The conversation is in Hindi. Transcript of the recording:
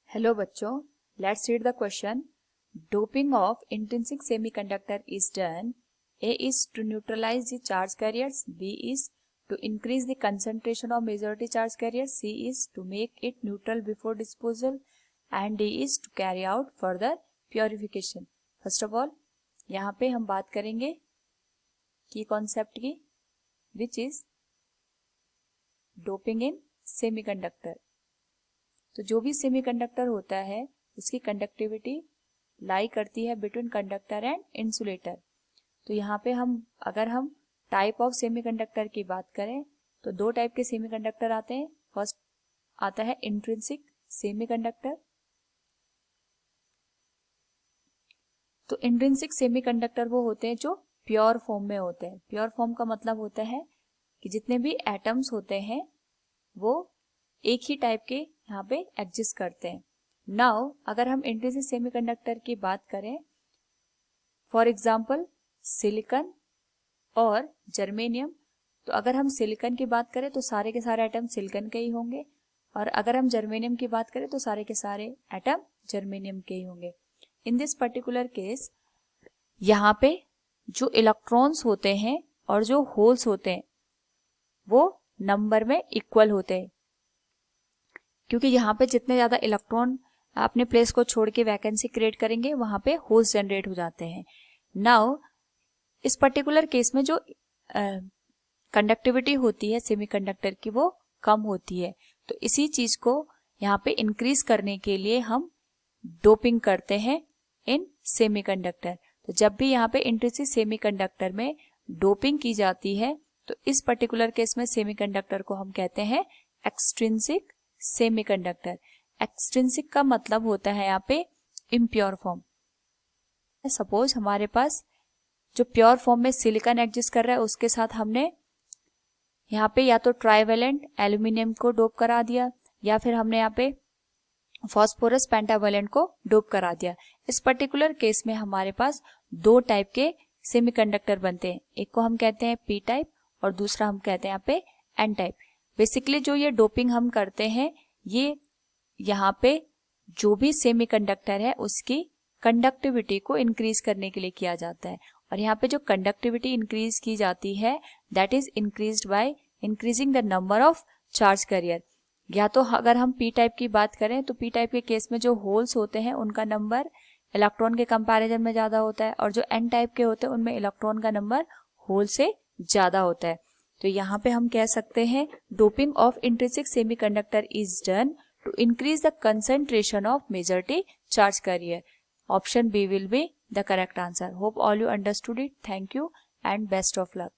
हेलो बच्चों, let's read the question. Doping of intrinsic semiconductor is done. A is to neutralize the charge carriers. B is to increase the concentration of majority charge carriers. C is to make it neutral before disposal. And D is to carry out further purification. First of all, यहाँ पे हम बात करेंगे की कॉन्सेप्ट की, which is doping in semiconductor. तो जो भी सेमीकंडक्टर होता है उसकी कंडक्टिविटी लाई करती है बिटवीन कंडक्टर एंड इंसुलेटर. तो यहाँ पे अगर हम टाइप ऑफ सेमीकंडक्टर की बात करें तो दो टाइप के सेमीकंडक्टर आते हैं. फर्स्ट आता है इंट्रिंसिक सेमीकंडक्टर. तो इंट्रिंसिक सेमीकंडक्टर वो होते हैं जो प्योर फॉर्म में होते हैं. प्योर फॉर्म का मतलब होता है कि जितने भी एटम्स होते हैं वो एक ही टाइप के यहाँ पे एग्जिस्ट करते हैं. नाउ अगर हम इंट्रिंसिक सेमीकंडक्टर की बात करें, फॉर एग्जांपल सिलिकॉन और जर्मेनियम, तो अगर हम सिलिकॉन की बात करें तो सारे के सारे एटम सिलिकॉन के ही होंगे, और अगर हम जर्मेनियम की बात करें तो सारे के सारे एटम जर्मेनियम के ही होंगे. इन दिस पर्टिकुलर केस यहाँ पे जो इलेक्ट्रॉन्स होते हैं और जो होल्स होते हैं वो नंबर में इक्वल होते हैं, क्योंकि यहाँ पे जितने ज्यादा इलेक्ट्रॉन अपने प्लेस को छोड़ के वैकेंसी क्रिएट करेंगे वहां पे होल्स जनरेट हो जाते हैं. नाउ इस पर्टिकुलर केस में जो कंडक्टिविटी होती है सेमीकंडक्टर की वो कम होती है. तो इसी चीज को यहाँ पे इंक्रीज करने के लिए हम डोपिंग करते हैं इन सेमीकंडक्टर. तो जब भी यहाँ पे इंट्रिंसिक सेमीकंडक्टर में डोपिंग की जाती है तो इस पर्टिकुलर केस में सेमीकंडक्टर को हम कहते हैं एक्सट्रिंसिक सेमीकंडक्टर. एक्सट्रिंसिक का मतलब होता है यहाँ पे इम्प्योर फॉर्म. सपोज हमारे पास जो प्योर फॉर्म में सिलिकॉन एग्जिस्ट कर रहा है उसके साथ हमने यहाँ पे या तो ट्राइवेलेंट एल्यूमिनियम को डोप करा दिया या फिर हमने यहाँ पे फॉस्फोरस पेंटावेलेंट को डोप करा दिया. इस पर्टिकुलर केस में हमारे पास दो टाइप के सेमीकंडक्टर बनते हैं. एक को हम कहते हैं पी टाइप और दूसरा हम कहते हैं यहाँ पे एन टाइप. बेसिकली जो ये डोपिंग हम करते हैं ये यहाँ पे जो भी सेमीकंडक्टर है उसकी कंडक्टिविटी को इंक्रीज करने के लिए किया जाता है. और यहाँ पे जो कंडक्टिविटी इंक्रीज की जाती है that is increased by increasing the number of charge carrier. या तो अगर हम पी टाइप की बात करें तो पी टाइप के केस में जो होल्स होते हैं उनका नंबर इलेक्ट्रॉन के कंपैरिजन में ज्यादा होता है, और जो एन टाइप के होते हैं उनमें इलेक्ट्रॉन का नंबर होल से ज्यादा होता है. तो यहाँ पे हम कह सकते हैं doping of intrinsic semiconductor is done to increase the concentration of majority charge carrier. Option B will be the correct answer. Hope all you understood it. Thank you and best of luck.